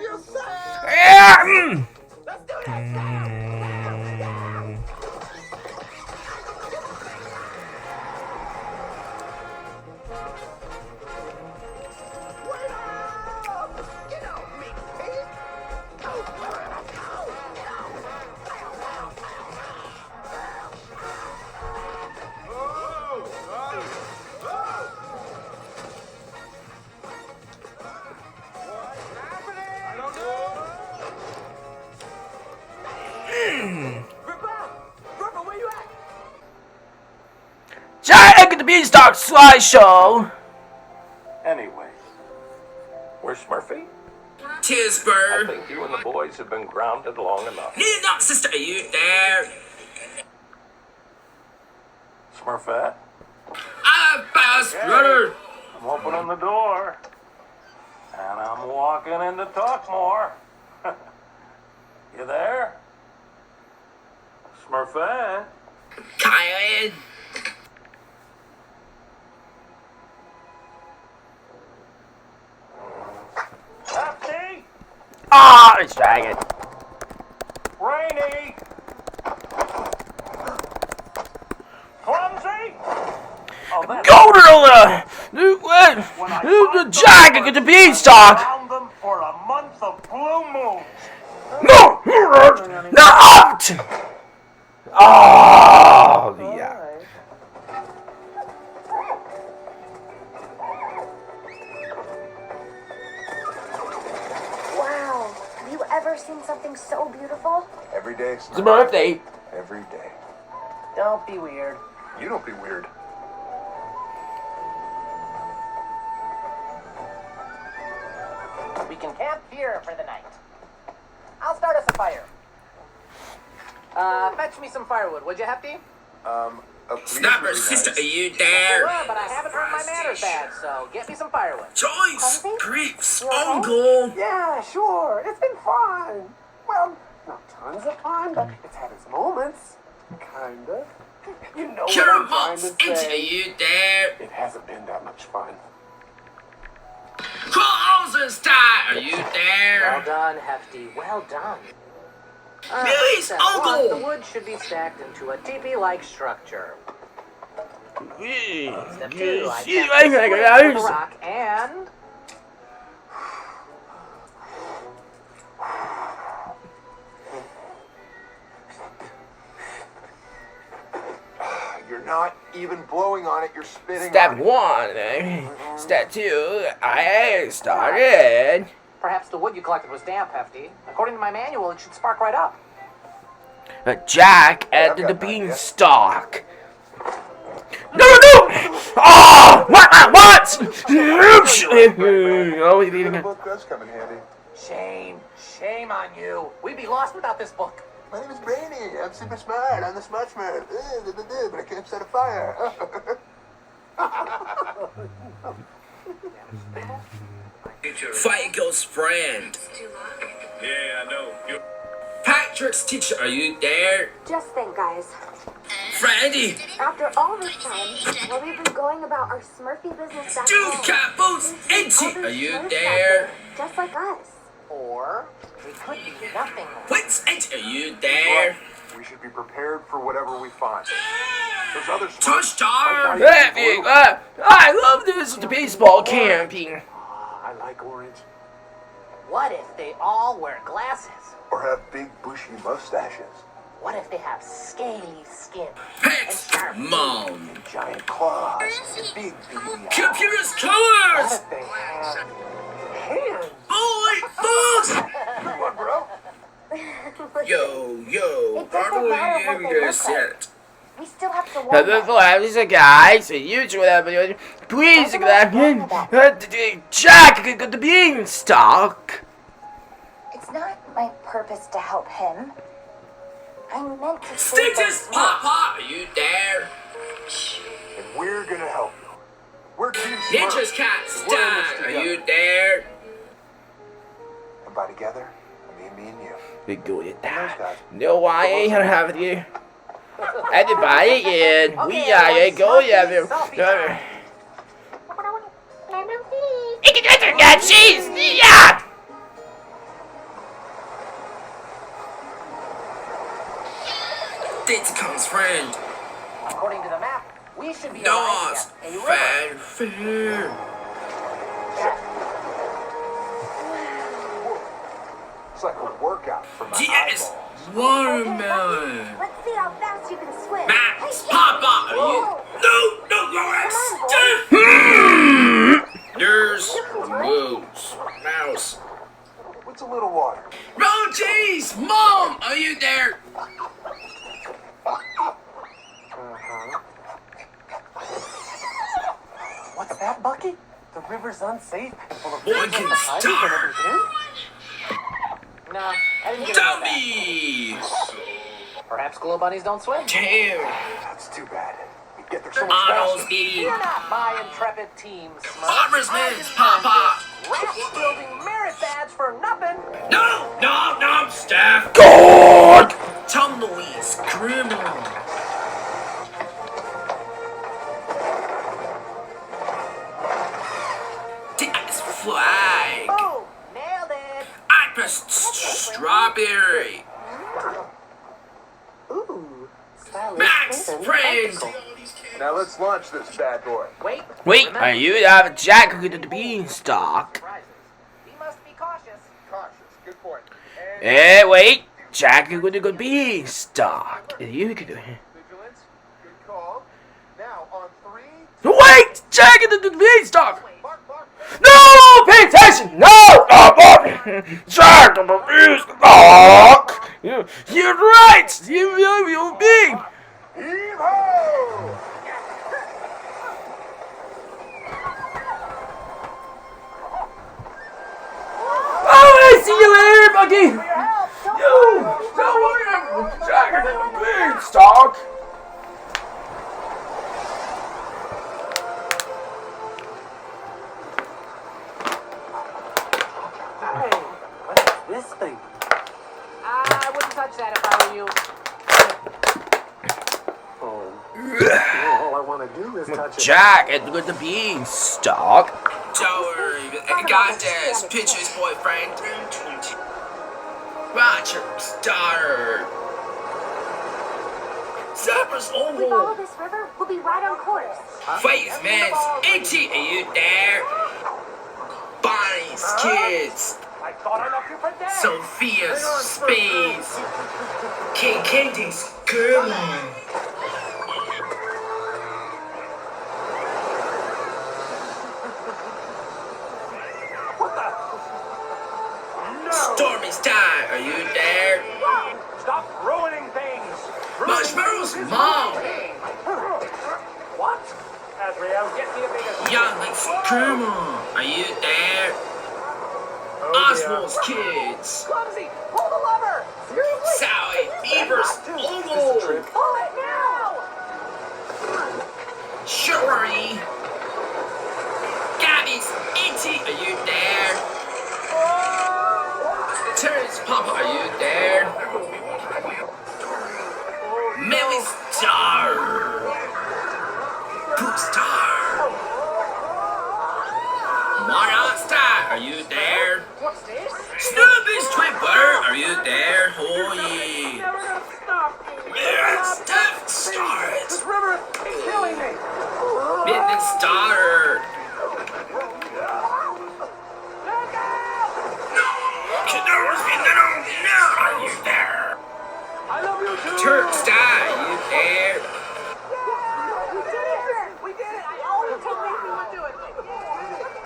Yeah. Let's do this. Jack at the Beanstalk Slideshow. Anyway, where's Smurfy? Cheers, I Bird. think you and the boys have been grounded long enough. You're not, sister. Are you there? Smurfette? I'm fast, brother. I'm opening the door. And I'm walking in to talk more. You there? Smurfette? Kyle. Hefty? Ah, it's dragging. Rainy? Clumsy? Oh, that's Go to the Jack at the Beanstalk. Found them for a month of blue moons. No, not. Oh, yeah. Wow, have you ever seen something so beautiful? Every day, It's a birthday. every day. Don't be weird. You don't be weird. We can camp here for the night. I'll start us a fire. Fetch me some firewood, would you, Hefty? Please, Snapper, really sister, nice. are you there? Sure, but I haven't heard my manners bad, so get me some firewood. Choice, Hungry? creeps, You okay? uncle. Yeah, sure. It's been fun. Well, not tons of fun, but it's had its moments. Kind of. You know what I'm trying Carabots, to are say. you there? It hasn't been that much fun. Closers time, are you Well there? done, Hefty. Well done. Please, Step Uncle. 1, the wood should be stacked into a teepee-like structure. Step 2, I tapped the split with a rock and... You're not even blowing on it, you're spitting Step on it. 1, step 2, I started. Perhaps the wood you collected was damp, Hefty. According to my manual, it should spark right up. Jack I've at the got an idea. Beanstalk. No! Oh! What? Oh, he's eating The it. book does come in handy. Shame. Shame on you. We'd be lost without this book. My name is Brainy. I'm super smart. I'm the smart. But I can't set a fire. Figo's friend. Yeah, I know. Patrick's teacher, are you there? Just think, guys. Freddy! After all this time, while we've been going about our Smurfy business back Dude, home, cat boots, there's Itchy, other are you Smurfs out there? just like us. Or we could be nothing more. What's Itchy, are you there? We should be prepared for whatever we find. Those other Touchdown! Like I love this with the baseball camping. I like orange. What if they all wear glasses? Or have big bushy mustaches. What if they have scaly skin? Pets, mom. And giant claws. And big baby eyes. Computer's What colors! if they have hands? Boy, boss! Good one, bro. Yo, It how doesn't do matter we what they get look set? We still have to warn Hello, them. these are guys. YouTube that please Jack at the Beanstalk. It's not my purpose to help him. I meant to save Stitches, them. Papa, are you there? And we're gonna help you. We're Team Ninja's Smurf. cat, We're in this Stan, are together. you there? And by together, I mean me and you. We good at And those that. guys. No, I ain't gonna have you. Everybody in. We Okay, are let's go, selfie, selfie time. Yeah, cheese! Yeah! Staticon's friend. According to the map, we should be Noah's arriving at a river. fanfare. It's like a workout for my Yes, eyeballs. watermelon. Let's see how fast you can swim. Max, Papa, are you? No, Lois. There's moose, mouse. What's a little water? Oh, jeez, Mom, are you there? What's that, Bucky? The river's unsafe and full of Boy things can on the ice and star. everything? Nah, I didn't get into that. Dummy. Perhaps glow bunnies don't swim. Damn. That's too bad. We get there so much Arnold's faster. baby. You're not my intrepid team, Smurf. Farmer's I man's just Papa. earned this rap-building merit badge for nothing. No, Steph. God. Tumbleweeds, criminal. That's flag. Boom! Nailed it! I pressed strawberry. Ooh, stylish Max, and praise. practical. Now let's launch this bad boy. Wait, Wait, are you have Jack who did the Beanstalk? Surprises. We must be cautious. Cautious. Good point. And Hey, wait, Jack who did the Beanstalk. You could do it. vigilance. Good call. Now on 3. Wait, Jack did the Beanstalk. Bark, bark. No, pay attention. No, Jack did the Beanstalk. You're right. You're big. Heave-ho! Oh, I see you later, Bucky. Help! Don't worry, Jack did the Beanstalk. Hey, what's this thing? I wouldn't touch that if I were you. Oh, all I want to do is touch it. Jack and with the Beanstalk. Don't worry, I got this. Pitcher's boyfriend. Roger's daughter. Zapper's If we follow old. this river, we'll be right on course. Face man's itchy. Are you there? Bonnie's kids. I thought I left you for dead. Sophia's space. King Katie's girl. Stormy Star, are you there? Stop ruining things. Marshmallow's mom. What? Azrael, get me a bigger. Young's grandma, are you there? Oswald's kids. Clumsy! Pull the lever! Sally Beaver's oval. Pull it now! Shuri. Gabby's itchy, are you there? Terrence Papa, are you there? Millie's Star. Poop Star. Mario Star, are you there? What's this? Snoopy's Twin Butter, are you there? Oh yeah. Never gonna stop! Yeah, Steph Star. This river is killing me! Midnight Star. Are you there? I love you too. Turk Star, are you there? We did it! We did it! I always told you we would do it!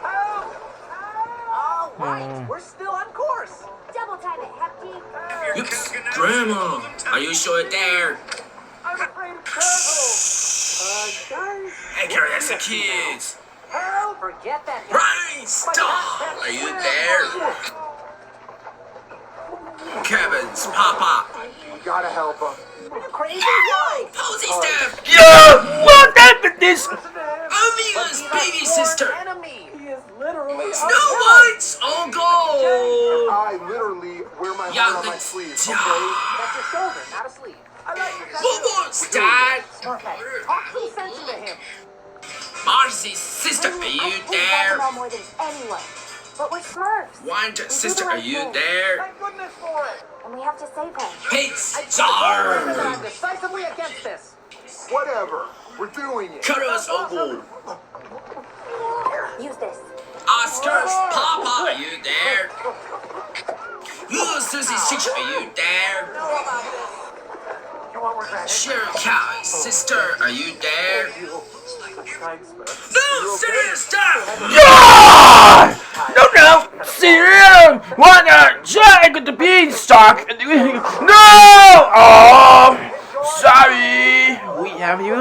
Help! All right, we're still on course! Double time it, Hefty. Oops, Grandma, are you sure there? I'm afraid it's turtle! Guys, Hey, Carrie, that's the kids. Help! Forget that! Brian Star, are you there? Kevin's Papa. Gotta help him. Are you crazy? Why? Posy Steph. Yeah, what happened this? Avila's baby sister. Enemy! he is literally Snow White's uncle. I literally wear my heart on my Young sleeve, okay? Star. That's your shoulder, not a sleeve. I like your Bobo's dad. Smurfette, talk some sense into him. Marcy's sister, are you I think I there? know more than anyone. But we're Smurfs. Wonder sister, are right you thing. there? Thank goodness for it. And we have to save him. Beanstalk! I'm decisively against this. Whatever. We're doing it. Cutters Ogle! Use this. Oscar's Papa, are you there? Susie's teacher, are you there? You won't regret it. Sherry Cowie's sister, are you there? Thanks, Smurf. No, sister! Yeah! No! Serious! Wanna check the beanstalk? No! Oh! Sorry! We have you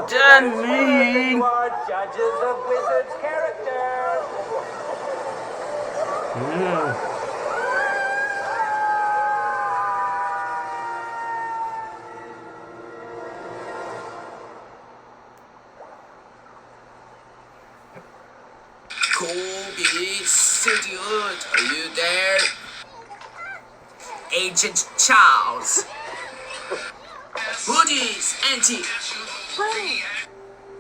done me! You are judges of wizards' characters. Colby Studio, are you there? Agent Charles. Woody's Auntie. Buddy.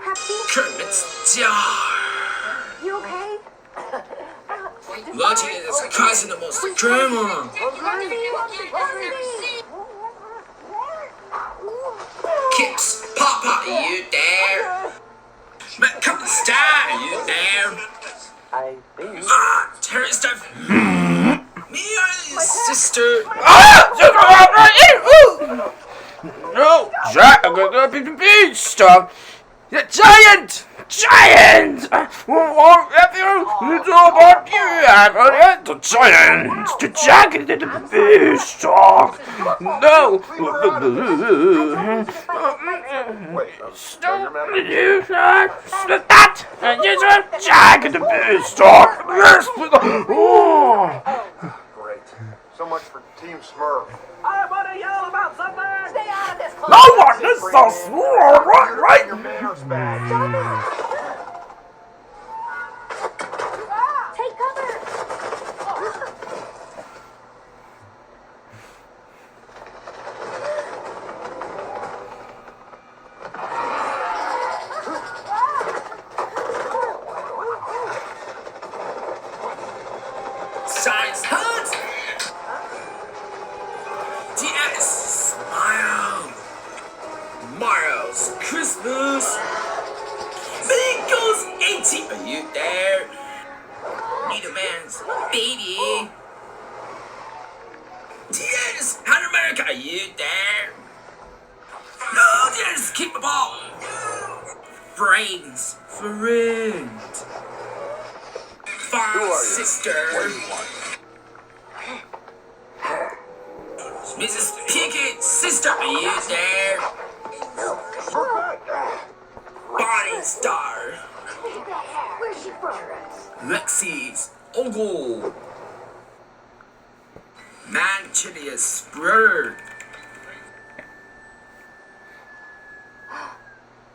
Happy? Kermit's jar. You okay? Lottie is cousin of most grandma. Kip's Papa, are you there? Captain Star, are you there? I think. Terry stuff. Me or your sister? No! Jack, the beanstalk! The giant! Giant! What have you do about you? The giant! The Jack and the beanstalk! No! Stop that! Jack and the beanstalk! Yes! Oh! Great. So much for Team Smurf. I want to yell about something. Stay out of this. No one is so small, right? Your manners back. Take cover. Science Hunt! DS Smile! Mario's Christmas! Mingle's 80! Are you there? Needleman's baby! DS Hunter America! Are you there? No, DS keep the ball! Brains friend! Farm sister! Mrs. Piggett's sister, are you there? Bonnie Star. Where's she from? Lexi's Ogle. Manchilius Bird.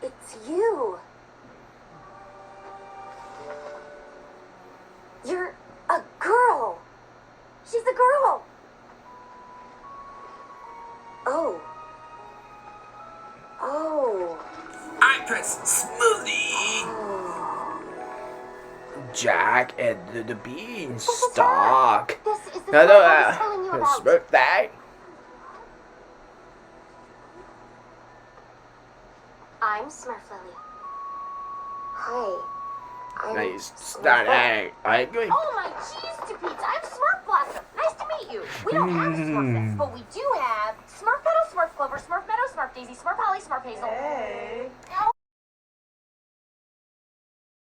It's you. You're a girl. She's a girl. Oh. Oh. I press smoothie. Jack and the beanstalk. This is the stuff I was telling you about. Smurf that. I'm Smurf Lily. Hi. I'm Nice Smurf start. Lily. I agree. Oh my cheese to pizza! I'm Smurf Blossom. Nice to meet you. We don't have Smurfs, but we do have Smurf Meadow, Smurf Clover, Smurf Meadow, Smurf Daisy, Smurf Holly, Smurf Hazel. Hey. Oh,